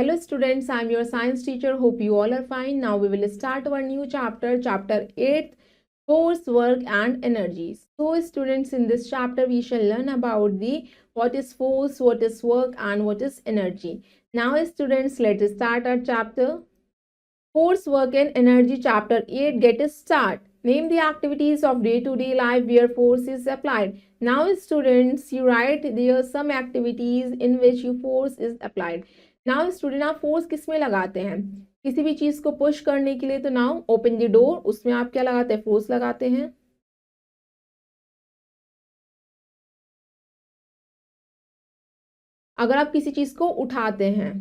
Hello students, I am your science teacher. Hope you all are fine. Now we will start our new chapter, chapter 8, force, work and energy. So students, in this chapter we shall learn about the what is force, what is work and what is energy. Now students, let us start our chapter. Force, work and energy, chapter 8, get a start. Name the activities of day-to-day life where force is applied. Now students, you write there some activities in which you force is applied. Now student, आप force किस में लगाते हैं? किसी भी चीज को push करने के लिए तो नाउ ओपन द डोर, उसमें आप क्या लगाते हैं? फोर्स लगाते हैं। अगर आप किसी चीज को उठाते हैं,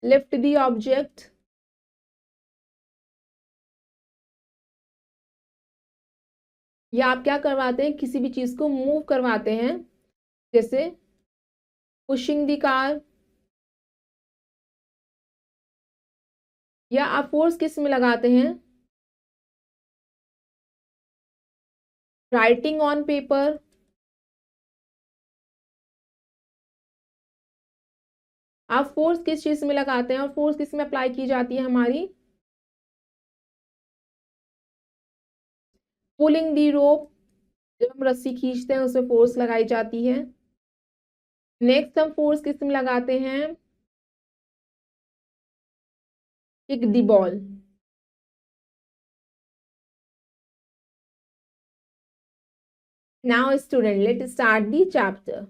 लिफ्ट द ऑब्जेक्ट, या आप क्या करवाते हैं? किसी भी चीज को मूव करवाते हैं, जैसे पुशिंग द कार। या आप फोर्स किस में लगाते हैं? Writing on paper. आप फोर्स किस चीज में लगाते हैं और फोर्स किस में अप्लाई की जाती है हमारी? पुलिंग दी रोप, जब हम रस्सी खींचते हैं उसमें फोर्स लगाई जाती है। नेक्स्ट हम फोर्स किस में लगाते हैं? Kick the ball. Now student, let's start the chapter.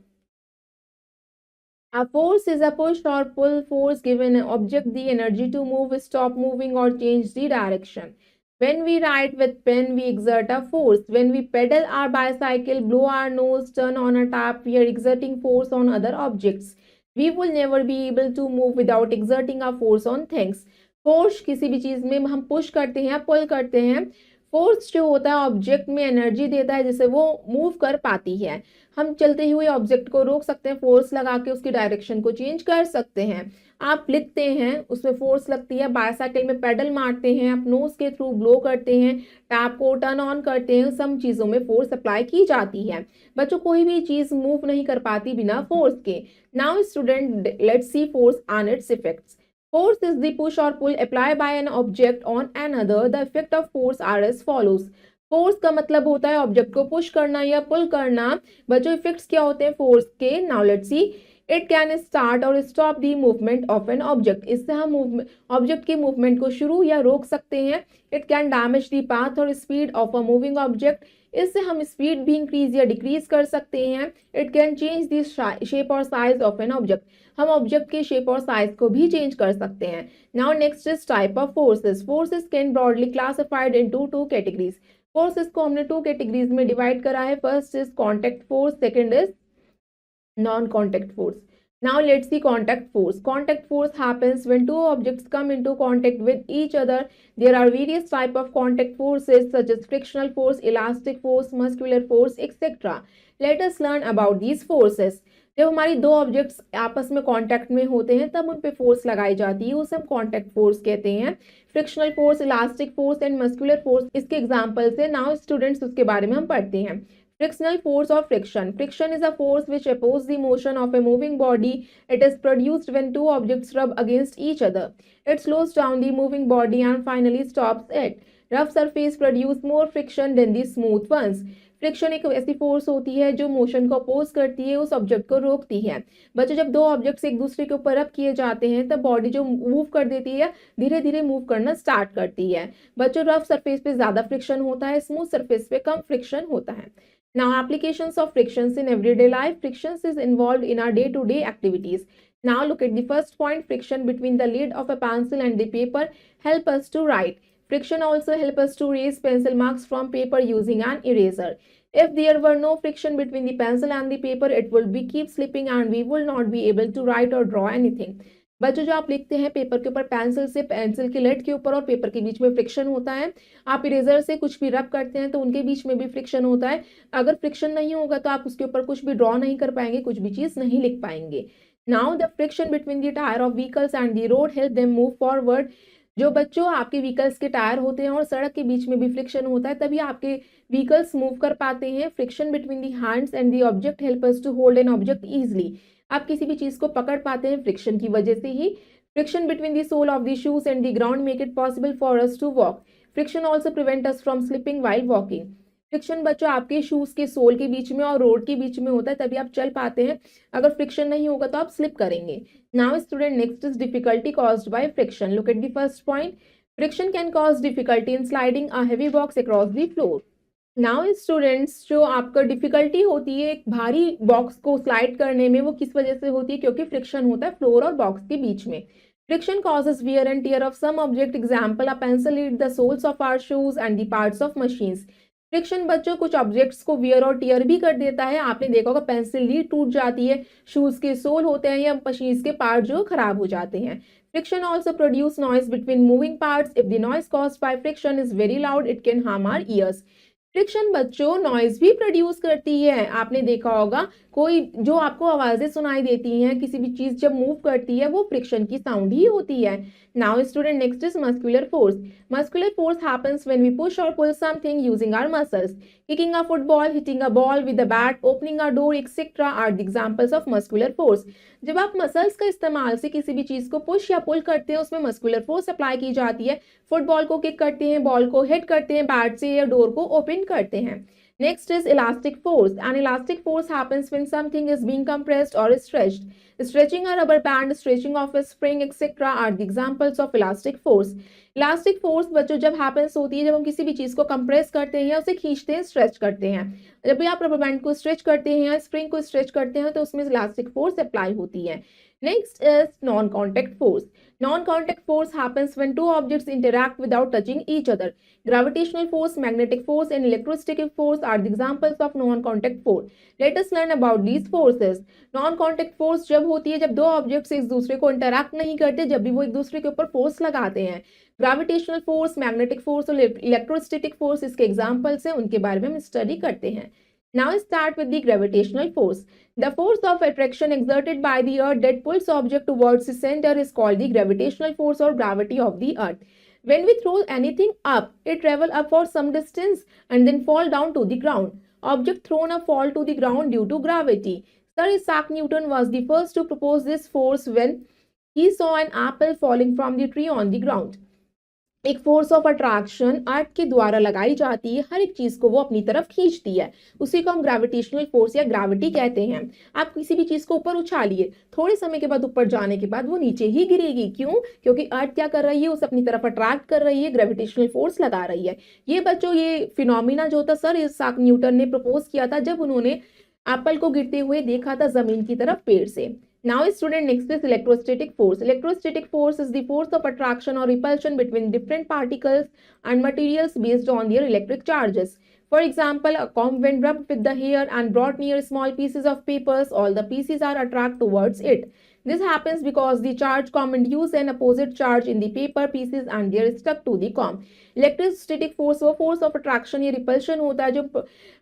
A force is a push or pull force given an object the energy to move, stop moving or change the direction. When we write with pen, we exert a force. When we pedal our bicycle, blow our nose, turn on a tap, we are exerting force on other objects. We will never be able to move without exerting a force on things. Force किसी भी चीज में हम push करते हैं या पुल करते हैं, फोर्स जो होता है ऑब्जेक्ट में एनर्जी देता है जिससे वो मूव कर पाती है। हम चलते हुए ऑब्जेक्ट को रोक सकते हैं, फोर्स लगा के उसकी डायरेक्शन को चेंज कर सकते हैं। आप लिखते हैं, उसमें फोर्स लगती है। बाइसाइकिल में पेडल मारते हैं, आप नोज के थ्रू ब्लो करते हैं, टैप को टर्न ऑन करते हैं, सब चीज़ों में फोर्स अप्लाई की जाती है। बच्चों, कोई भी चीज़ मूव नहीं कर पाती बिना फोर्स के। Now student, let's see force and it's effects. Force is the push or pull applied by an object on another. The effect of force are as follows. Force का मतलब होता है ऑब्जेक्ट को पुश करना या पुल करना। बच्चों, इफेक्ट्स क्या होते हैं फोर्स के? Now let's see. It can start or stop the movement of an object. इससे हम ऑब्जेक्ट की मूवमेंट को शुरू या रोक सकते हैं। It can damage the path or speed of a moving object. इससे हम स्पीड भी इंक्रीज या डिक्रीज कर सकते हैं। It can change the shape और साइज ऑफ एन ऑब्जेक्ट। हम ऑब्जेक्ट के शेप और साइज को भी चेंज कर सकते हैं। Now next is type of forces. Forces can broadly classified into two categories. Forces को हमने टू कैटेगरीज में डिवाइड करा है. First is contact force, second is non contact force. Now let's see contact force. Contact force happens when two objects come into contact with each other. There are various type of contact forces such as frictional force, elastic force, muscular force, etc. Let us learn about these forces. जब हमारी दो objects आपस में contact में होते हैं तब उन पे फोर्स लगाई जाती है, उसे हम कांटेक्ट फोर्स कहते हैं. Frictional force, elastic force and muscular force इसके एग्जांपल्स है. नाउ स्टूडेंट्स, उसके बारे में हम पढ़ते हैं. Frictional force or friction. Friction is a force which opposes the motion of a moving body. It is produced when two objects rub against each other. It slows down the moving body and finally stops it. Rough surface produce more friction than the smooth ones. Friction एक ऐसी force होती है जो motion को oppose करती है, उस object को रोकती है. बच्चों, जब दो ऑब्जेक्ट्स एक दूसरे के ऊपर रब किए जाते हैं तब बॉडी जो मूव कर देती है धीरे धीरे मूव करना स्टार्ट करती है. बच्चों, रफ सरफेस पे ज्यादा फ्रिक्शन होता है, स्मूथ सरफेस पे कम फ्रिक्शन होता है. Now, applications of frictions in everyday life. Frictions is involved in our day-to-day activities. Now, look at the first point. Friction between the lid of a pencil and the paper help us to write. Friction also help us to erase pencil marks from paper using an eraser. If there were no friction between the pencil and the paper, it would be keep slipping and we will not be able to write or draw anything. बच्चों, जो आप लिखते हैं paper के ऊपर pencil से, pencil के lead के ऊपर और पेपर के बीच में फ्रिक्शन होता है. आप इरेजर से कुछ भी रब करते हैं तो उनके बीच में भी फ्रिक्शन होता है. अगर फ्रिक्शन नहीं होगा तो आप उसके ऊपर कुछ भी ड्रॉ नहीं कर पाएंगे, कुछ भी चीज नहीं लिख पाएंगे. Now the friction between the tyre of vehicles and the road help them move forward. जो बच्चों आपके व्हीकल्स के टायर होते हैं और सड़क के बीच में भी फ्रिक्शन होता है, तभी आपके व्हीकल्स मूव कर पाते हैं। Friction between the hands and the object help us to hold an object easily. आप किसी भी चीज को पकड़ पाते हैं फ्रिक्शन की वजह से ही। Friction between the sole of the shoes and the ground make it possible for us to walk. Friction also prevent us from slipping while walking. Friction बच्चों आपके शूज के सोल के बीच में और रोड के बीच में होता है, तभी आप चल पाते हैं। अगर फ्रिक्शन नहीं होगा तो आप स्लिप करेंगे। Now student, next is difficulty caused by friction. Look at the first point. Friction can cause difficulty in sliding a heavy box across the floor. Now students, जो आपका डिफिकल्टी होती है एक भारी बॉक्स को स्लाइड करने में, वो किस वजह से होती है? क्योंकि फ्रिक्शन होता है फ्लोर और बॉक्स के बीच में। Friction causes wear and tear of some object. Example, a pencil hit the soles of our shoes and the parts of machines. Friction बच्चों कुछ ऑब्जेक्ट्स को वियर और टीयर भी कर देता है। आपने देखा होगा पेंसिल लीड टूट जाती है, शूज के सोल होते हैं या मशीन्स के पार्ट जो खराब हो जाते हैं। Friction also produce noise between moving parts. If the noise caused by friction is very loud, it can harm our ears. Friction बच्चों नॉइज भी प्रोड्यूस करती है। आपने देखा होगा कोई जो आपको आवाजें सुनाई देती हैं, किसी भी चीज जब मूव करती है वो फ्रिक्शन की साउंड ही होती है। Now student, next is muscular force. Muscular force happens when we push or pull something using our muscles. Kicking a football, hitting a ball with a bat, opening a door etcetera are the examples of muscular force. जब आप muscles का इस्तेमाल से किसी भी चीज को push या पुल करते हैं, उसमें मस्कुलर फोर्स अप्लाई की जाती है। फुटबॉल को किक करते हैं, बॉल को हिट करते हैं बैट से या डोर को ओपन करते हैं। Next is elastic force. An elastic force happens when something is being compressed or stretched. Stretching a rubber band, stretching of a spring, etc. are the examples of elastic force. Elastic force बच्चों जब happens होती है जब हम किसी भी चीज को compress करते हैं या उसे खींचते हैं, stretch करते हैं। जब भी आप rubber band को stretch करते हैं या spring को stretch करते हैं तो उसमें elastic force apply होती है। Next is non-contact force. Non-contact force happens when two objects interact without touching each other. Gravitational force, magnetic force, and electrostatic force are the examples of non-contact force. Let us learn about these forces. Non-contact force जब होती है जब दो objects एक दूसरे को interact नहीं करते, जब भी वो एक दूसरे के ऊपर फोर्स लगाते हैं। ग्रेविटेशनल फोर्स, मैग्नेटिक फोर्स और इलेक्ट्रोस्टैटिक फोर्स इसके एग्जाम्पल्स हैं, उनके बारे में हम स्टडी करते हैं। Now start with the gravitational force. The force of attraction exerted by the earth that pulls object towards the center is called the gravitational force or gravity of the earth. When we throw anything up, it travels up for some distance and then fall down to the ground. Object thrown up fall to the ground due to gravity. Sir Isaac Newton was the first to propose this force when he saw an apple falling from the tree on the ground. एक force of attraction अर्थ के द्वारा लगाई जाती है, हर एक चीज को वो अपनी तरफ खींचती है, उसी को हम ग्रेविटेशनल फोर्स या ग्रेविटी कहते हैं। आप किसी भी चीज को ऊपर उछालिए, थोड़े समय के बाद ऊपर जाने के बाद वो नीचे ही गिरेगी। क्यों? क्योंकि अर्थ क्या कर रही है, उसे अपनी तरफ अट्रैक्ट कर रही है, ग्रेविटेशनल फोर्स लगा रही है। ये बच्चों ये फिनोमिना जो था सर इसाक न्यूटन ने प्रपोज किया था जब उन्होंने एप्पल को गिरते हुए देखा था जमीन की तरफ पेड़ से। Now student, next is electrostatic force. Electrostatic force is the force of attraction or repulsion between different particles and materials based on their electric charges. For example, a comb when rubbed with the hair and brought near small pieces of papers, all the pieces are attracted towards it. This happens because the charge comb induces an opposite charge in the paper pieces and they are stuck to the comb. Electrostatic force वो force of attraction या repulsion होता है जो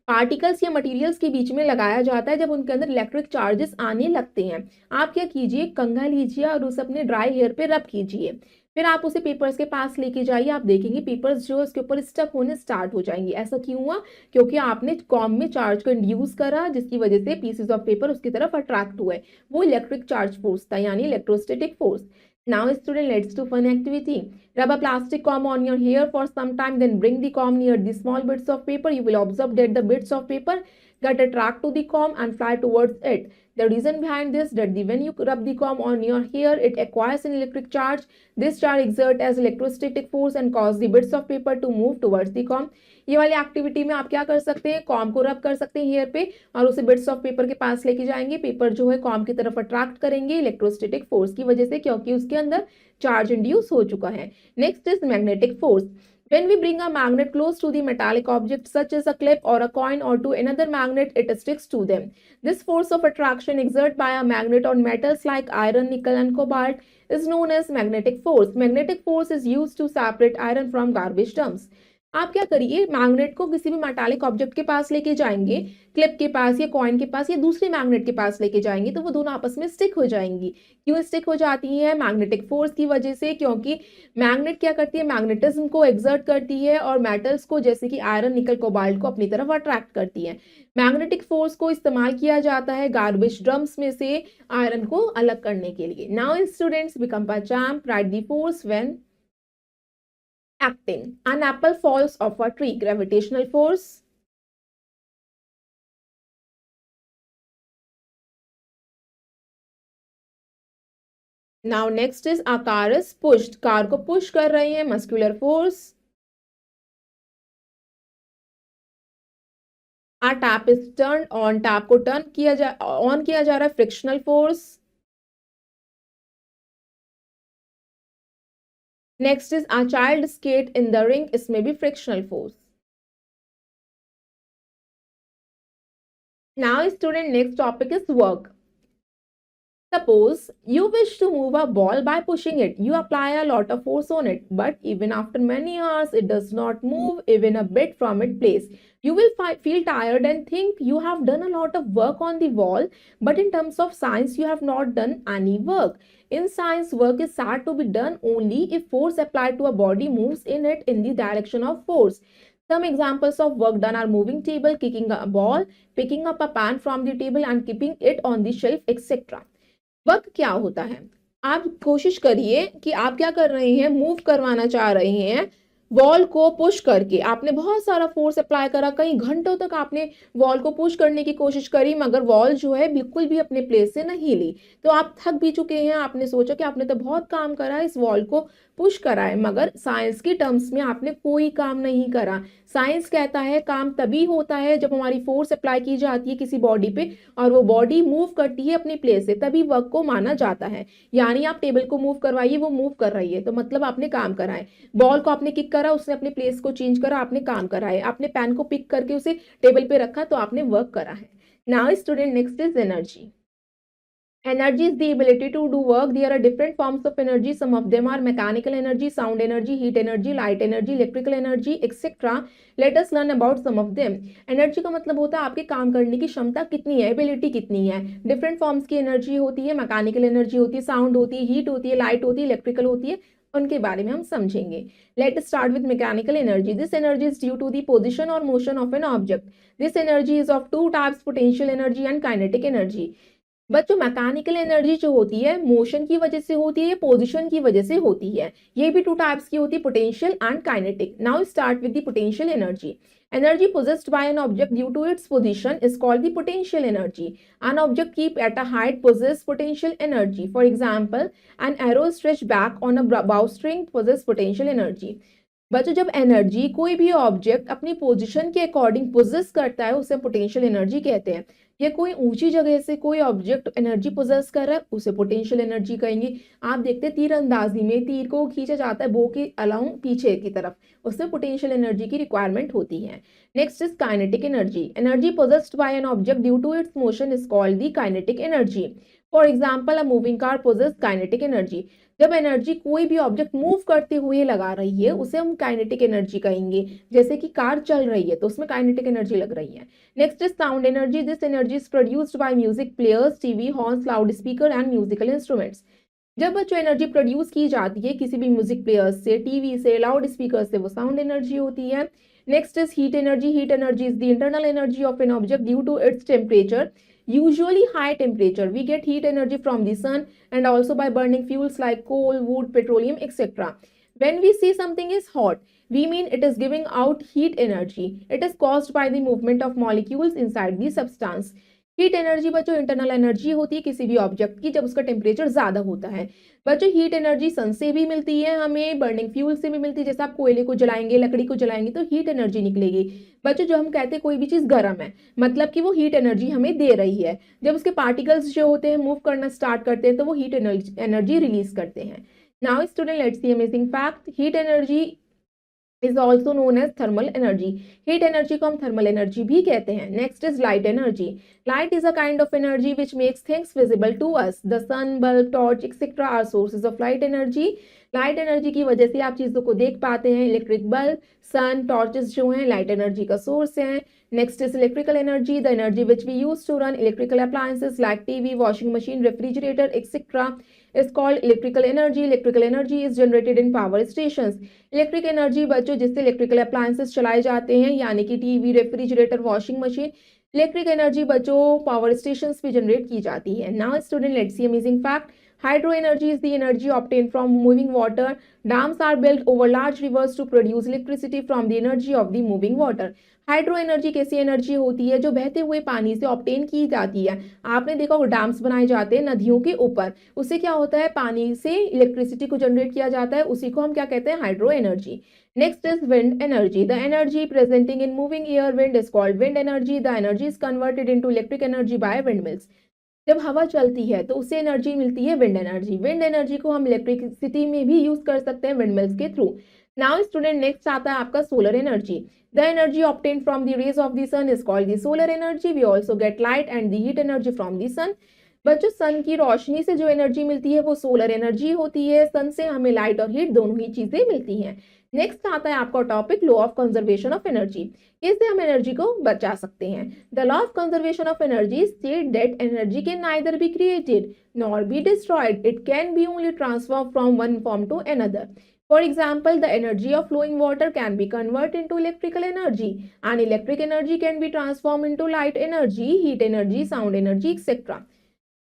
particles या materials के बीच में लगाया जाता है जब उनके अंदर इलेक्ट्रिक चार्जेस आने लगते हैं। आप क्या कीजिए, कंघा लीजिए और उसे अपने ड्राई हेयर पे रब कीजिए, फिर आप उसे पेपर्स के पास लेके जाइए, आप देखेंगे पेपर्स जो उसके ऊपर स्टक होने स्टार्ट हो जाएंगे। ऐसा क्यों हुआ? क्योंकि आपने कॉम में चार्ज को इंड्यूस करा जिसकी वजह से पीसेस ऑफ पेपर उसकी तरफ अट्रैक्ट हुए। वो इलेक्ट्रिक चार्ज फोर्स था, यानी electrostatic force. Now student, let's do fun activity. Rub a plastic comb on your hair for some time, then bring the comb near the small bits of paper. You will observe that the bits of paper get attracted to the comb and fly towards it. The reason behind this that when you rub the comb on your hair, it acquires an electric charge. This charge exerts as electrostatic force and causes the bits of paper to move towards the comb. ये वाली activity में आप क्या कर सकते हैं, com को रब कर सकते हैं हेयर पे और उसे बिट्स ऑफ पेपर के पास लेके जाएंगे। पेपर जो है कॉम की तरफ अट्रैक्ट करेंगे इलेक्ट्रोस्टैटिक फोर्स की वजह से, क्योंकि उसके अंदर चार्ज इंड्यूस हो चुका है। Next is magnetic force. When we bring a magnet close to the metallic object such as a clip or a coin or to another magnet, it sticks to them. This force of attraction exerted by a magnet on metals like iron, nickel and cobalt is known as magnetic force. Magnetic force is used to separate iron from garbage dumps. आप क्या करिए, magnet को किसी भी metallic object के पास लेके जाएंगे, clip के पास या कॉइन के पास या दूसरे मैग्नेट के पास लेके जाएंगे, तो वो दोनों आपस में स्टिक हो जाएंगी। क्यों स्टिक हो जाती है? मैग्नेटिक फोर्स की वजह से, क्योंकि मैग्नेट क्या करती है, मैग्नेटिज्म को एक्सर्ट करती है और मेटल्स को जैसे कि आयरन, निकल, कोबाल्ट को अपनी तरफ अट्रैक्ट करती है। मैग्नेटिक फोर्स को इस्तेमाल किया जाता है गार्बेज ड्रम्स में से आयरन को अलग करने के लिए। Now students become a champ, right the force when acting. An apple falls off a tree. Gravitational force. Now next is a car is pushed. Car को push कर रही है, muscular force. A tap is turned on. tap को turn किया जा on किया जा रहा है, frictional force. Next is a child skate in the ring. इसमें भी frictional force. Now student, next topic is work. Suppose you wish to move a ball by pushing it. You apply a lot of force on it, but even after many hours, it does not move even a bit from its place. You will feel tired and think you have done a lot of work on the wall, but in terms of science, you have not done any work. In science, work is said to be done only if force applied to a body moves in it in the direction of force. Some examples of work done are moving table, kicking a ball, picking up a pan from the table and keeping it on the shelf, etc. Work क्या होता है? आप कोशिश करिए कि आप क्या कर रहे हैं, मूव करवाना चाह रहे हैं वॉल को पुश करके। आपने बहुत सारा फोर्स अप्लाई करा, कई घंटों तक आपने वॉल को पुश करने की कोशिश करी, मगर वॉल जो है बिल्कुल भी अपने प्लेस से नहीं ली। तो आप थक भी चुके हैं, आपने सोचा कि आपने तो बहुत काम करा, इस वॉल को पुश करा है, मगर साइंस की टर्म्स में आपने कोई काम नहीं करा। साइंस कहता है काम तभी होता है जब हमारी फोर्स अप्लाई की जाती है किसी बॉडी पे और वो बॉडी मूव करती है अपनी प्लेस से, तभी वर्क को माना जाता है। यानी आप टेबल को मूव करवाइए, वो मूव कर रही है तो मतलब आपने काम करा है। बॉल को आपने किक करा, उसने अपने प्लेस को चेंज करा, आपने काम करा है। आपने पेन को पिक करके उसे टेबल पे रखा तो आपने वर्क करा है। Now student, next is energy. Energy is the ability to do work. There are different forms of energy. Some of them are mechanical energy, sound energy, heat energy, light energy, electrical energy, etc. Let us learn about some of them. Energy का मतलब होता है आपके काम करने की क्षमता कितनी है, एबिलिटी कितनी है। डिफरेंट फॉर्म्स की एनर्जी होती है, मैकेनिकल एनर्जी होती है, साउंड होती है, हीट होती है, लाइट होती है, इलेक्ट्रिकल होती है। उनके बारे में हम समझेंगे। Let start with mechanical energy. This energy is due to the position or motion of an object. This energy is of two types, potential energy and kinetic energy. बच्चों, मैकेनिकल एनर्जी जो होती है मोशन की वजह से होती है, position की वजह से होती है। ये भी टू टाइप्स की होती है, potential and kinetic. Now start with the potential energy. Energy possessed by an object due to its position is called the potential energy. An object keep at a height possess potential energy. For example, an arrow stretched back on a bowstring possess potential energy. बच्चों, जब energy कोई भी object अपनी position के according poses करता है उसे potential energy कहते हैं। ये कोई ऊंची जगह से कोई ऑब्जेक्ट एनर्जी पोजेस कर रहा है उसे पोटेंशियल एनर्जी कहेंगे। आप देखते हैं तीरंदाजी में तीर को खींचा जाता है बो के अलाउंग पीछे की तरफ, उससे पोटेंशियल एनर्जी की रिक्वायरमेंट होती है। Next is kinetic energy. Energy possessed by an object due to its motion is called the kinetic energy. For example, a moving car possess kinetic energy. जब एनर्जी कोई भी ऑब्जेक्ट मूव करते हुए लगा रही है उसे हम काइनेटिक एनर्जी कहेंगे। जैसे कि कार चल रही है तो उसमें काइनेटिक एनर्जी लग रही है। Next is sound energy. This energy is produced by music players, TV, horns, loud speaker and musical instruments. जब बच्चों एनर्जी प्रोड्यूस की जाती है किसी भी म्यूजिक प्लेयर्स से, टीवी से, लाउड स्पीकर से, वो साउंड एनर्जी होती है। Next is heat energy. Heat energy is the internal energy of an object due to its temperature, usually high temperature. We get heat energy from the sun and also by burning fuels like coal, wood, petroleum, etc. When we see something is hot, we mean it is giving out heat energy. It is caused by the movement of molecules inside the substance. Heat energy बच्चों internal energy होती है किसी भी object की जब उसका temperature ज्यादा होता है। बच्चों, हीट एनर्जी सन से भी मिलती है, हमें बर्निंग फ्यूल से भी मिलती है। जैसे आप कोयले को जलाएंगे, लकड़ी को जलाएंगे तो हीट एनर्जी निकलेगी। बच्चों, जो हम कहते हैं कोई भी चीज गर्म है मतलब कि वो हीट एनर्जी हमें दे रही है। जब उसके पार्टिकल्स जो होते हैं मूव करना स्टार्ट करते हैं तो वो हीट एनर्जी रिलीज करते हैं। Now student, let's see amazing fact. Heat energy is also known as thermal energy. Heat energy को हम thermal energy भी कहते हैं. Next is light energy. Light is a kind of energy which makes things visible to us. The sun, bulb, torch, etc. are sources of light energy. Light energy की वजह से आप चीजों को देख पाते हैं. इलेक्ट्रिक बल्ब, सन, टॉर्चेस जो हैं लाइट एनर्जी का सोर्स हैं. Next is electrical energy, the energy which we use to run electrical appliances like TV, washing machine, refrigerator etcetera is called electrical energy. Electrical energy is generated in power stations. Electric energy बच्चों जिससे electrical appliances चलाए जाते हैं यानी कि TV, refrigerator, washing machine. Electric energy बच्चों power stations पे generate की जाती है. Now student let's see amazing fact. Hydro energy is the energy obtained from moving water. Dams are built over large rivers to produce electricity from the energy of the moving water. Hydro energy कैसी energy होती है जो बहते हुए पानी से obtain की जाती है. आपने देखा वो डैम्स बनाए जाते हैं नदियों के ऊपर. उससे क्या होता है पानी से इलेक्ट्रिसिटी को जनरेट किया जाता है. उसी को हम क्या कहते हैं hydro energy. Next is wind energy. The energy presenting in moving air wind is called wind energy. The energy is converted into electric energy by wind mills. जब हवा चलती है तो उससे एनर्जी मिलती है विंड एनर्जी. विंड एनर्जी को हम इलेक्ट्रिसिटी में भी यूज कर सकते हैं विंड मिल्स के थ्रू. नाउ स्टूडेंट नेक्स्ट आता है आपका solar energy. The energy obtained from the rays of the sun is called the solar energy. We also get light and the heat energy from the sun. बच्चों sun की रोशनी से जो energy मिलती है वो सोलर एनर्जी होती है. सन से हमें लाइट और हीट दोनों ही चीजें मिलती हैं. नेक्स्ट आता है आपका topic law of conservation of energy. इससे हम एनर्जी को बचा सकते हैं. The law of conservation of energy state that energy can neither be created nor be destroyed. It can be only transfer from one form to another. For example, the energy of flowing water can be converted into electrical energy, and electric energy can be transformed into light energy, heat energy, sound energy, etc.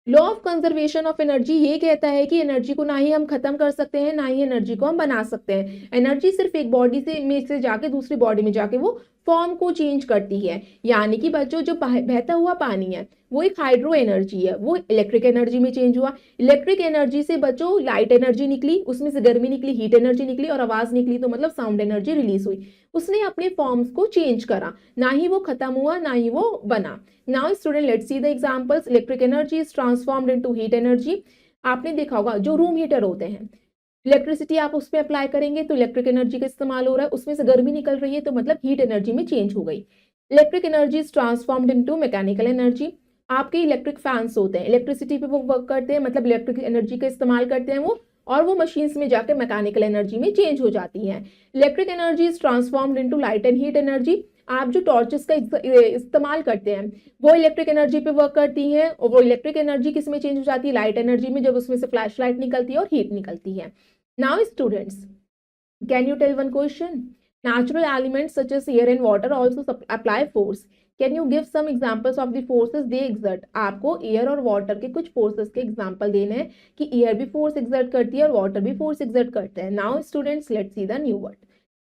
Law of conservation of energy ये कहता है कि energy को ना ही हम खत्म कर सकते हैं ना ही एनर्जी को हम बना सकते हैं. एनर्जी सिर्फ एक बॉडी से जाके दूसरी बॉडी में जाके वो फॉर्म को चेंज करती है. यानी कि बच्चों जो बहता हुआ पानी है वो एक हाइड्रो एनर्जी है, वो इलेक्ट्रिक एनर्जी में चेंज हुआ. इलेक्ट्रिक एनर्जी से बच्चों लाइट एनर्जी निकली, उसमें से गर्मी निकली, हीट एनर्जी निकली और आवाज निकली तो मतलब साउंड एनर्जी रिलीज हुई. उसने अपने फॉर्म्स को चेंज करा, ना ही वो खत्म हुआ ना ही वो बना. Now student let's see the examples. Electric energy is transformed into heat energy. आपने देखा होगा जो रूम हीटर होते हैं इलेक्ट्रिसिटी आप उस पर अप्लाई करेंगे तो इलेक्ट्रिक एनर्जी का इस्तेमाल हो रहा है, उसमें से गर्मी निकल रही है तो मतलब हीट एनर्जी में चेंज हो गई. Electric energy is transformed into mechanical energy. आपके इलेक्ट्रिक फैंस होते हैं इलेक्ट्रिसिटी पे वो वर्क करते हैं मतलब इलेक्ट्रिक एनर्जी का इस्तेमाल करते हैं वो और वो मशीन्स में जाकर मैकेनिकल एनर्जी में चेंज हो जाती हैं. Electric energy is transformed into light and heat energy. आप जो टॉर्चेस का इस्तेमाल करते हैं वो इलेक्ट्रिक एनर्जी पे वर्क करती है और वो इलेक्ट्रिक एनर्जी किस में चेंज हो जाती है लाइट एनर्जी में जब उसमें से फ्लैश लाइट निकलती है और हीट निकलती है. Now students can you tell one question. Natural elements such as air and water also apply force. Can you give some examples of the forces they exert? आपको एयर और water के कुछ forces के example देने हैं कि air भी force exert करती है और वाटर भी फोर्स एक्सर्ट करता है. Now students let's see the new word.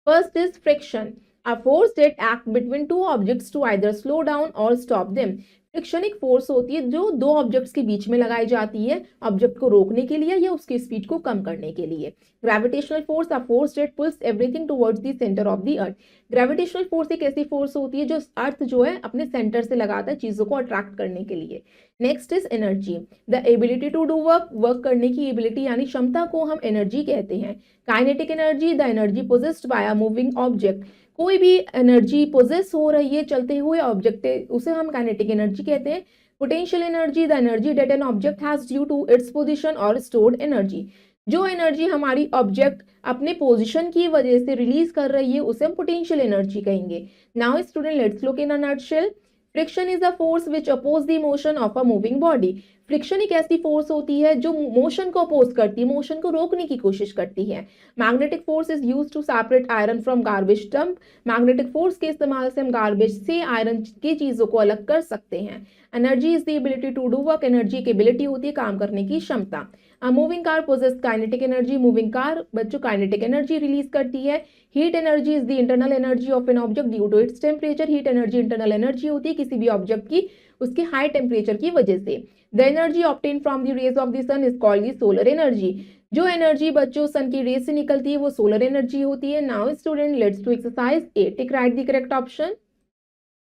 First is friction. A force that act between two objects to either slow down or stop them. Friction एक force होती है जो दो ऑब्जेक्ट्स के बीच में लगाई जाती है ऑब्जेक्ट को रोकने के लिए या उसकी स्पीड को कम करने के लिए. Gravitational force a force that pools everything towards the centre of the earth. Gravitational force एक ऐसी फोर्स होती है जो अर्थ जो है अपने सेंटर से लगाता है चीजों को अट्रैक्ट करने के लिए. Next is energy. The ability to do work करने की एबिलिटी यानी क्षमता को हम एनर्जी कहते हैं. Kinetic energy the energy possessed bye a moving object. कोई भी एनर्जी पोजेस हो रही है चलते हुए ऑब्जेक्ट है उसे हम काइनेटिक एनर्जी कहते हैं. Potential energy the energy that an object has due to its position और स्टोर्ड एनर्जी. जो एनर्जी हमारी ऑब्जेक्ट अपने पोजीशन की वजह से रिलीज कर रही है उसे हम पोटेंशियल एनर्जी कहेंगे. Now student let's look in a nutshell. Friction is a force which oppose the motion of a moving body. Friction एक ऐसी फोर्स होती है जो मोशन को अपोज करती है मोशन को रोकने की कोशिश करती है. Magnetic force is used to separate iron from garbage dump. Magnetic force के इस्तेमाल से हम गार्बेज से आयरन की चीजों को अलग कर सकते हैं. Energy is the ability to do work. Energy की एबिलिटी होती है काम करने की क्षमता. A moving car possesses kinetic energy. Moving car बच्चों kinetic energy रिलीज करती है. Heat energy is the internal energy of an object due to its temperature. Heat energy internal energy होती है किसी भी ऑब्जेक्ट की उसके हाई टेम्परेचर की वजह से. The energy obtained from the rays of the sun is called the solar energy. जो एनर्जी बच्चों सन की रेस से निकलती है वो सोलर एनर्जी होती है. Now student let's do exercise 8. Tick right the correct option.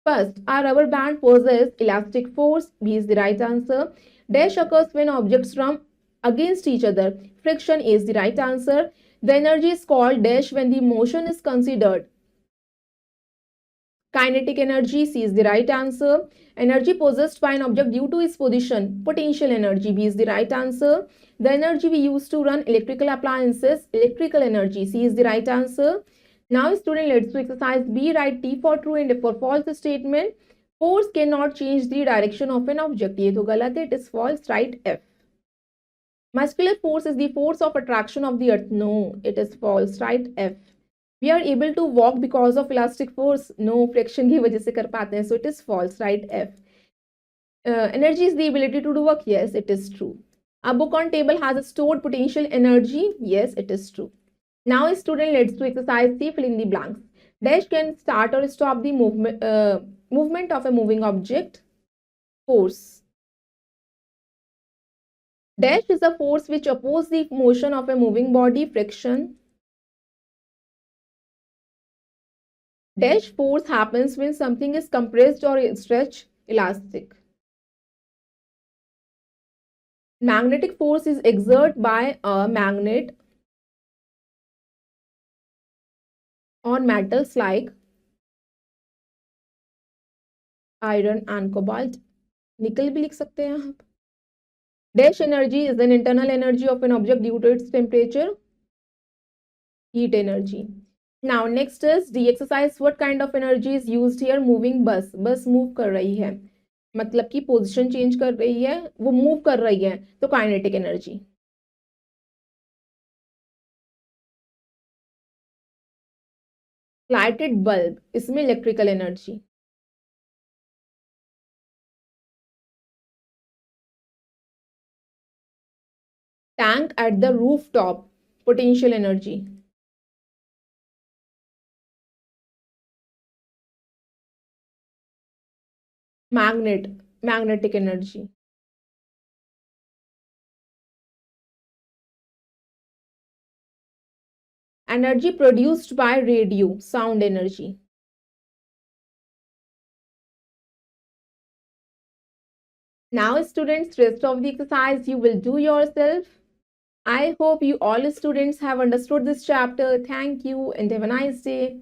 First, a rubber band possesses elastic force. B is the right answer. Dash occurs when objects run against each other. Friction is the right answer. The energy is called dash when the motion is considered. Kinetic energy, C is the right answer. Energy possessed by an object due to its position, potential energy, B is the right answer. The energy we use to run electrical appliances, electrical energy, C is the right answer. Now student, let's do exercise B. Write T for true and F for false statement. Force cannot change the direction of an object. ये तो गलत है, it is false. Write F. Muscular force is the force of attraction of the earth. No, it is false. Write F. We are able to walk because of elastic force. No, friction की वजह से कर पाते हैं. So it is false. Write F. Energy is the ability to do work. Yes, it is true. A book on table has a stored potential energy. Yes, it is true. Now student, let's do exercise C. Fill in the blanks. Dash can start or stop the movement of a moving object. Force. Dash is a force which opposes the motion of a moving body. Friction. Dash force happens when something is compressed or stretched. Elastic. Magnetic force is exerted by a magnet on metals like iron and cobalt. Nickel भी लिख सकते हैं आप. Dash energy is an internal energy of an object due to its temperature. Heat energy. Now next is the exercise. What kind of energy is used here? Moving bus. Bus move कर रही है, मतलब कि position change कर रही है, वो move कर रही है, तो काइनेटिक एनर्जी. लाइटेड बल्ब, इसमें electrical energy. Tank at the roof top, potential energy. Magnet, magnetic energy. Energy produced by radio, sound energy. Now students, rest of the exercise you will do yourself. I hope you all students have understood this chapter. Thank you and have a nice day.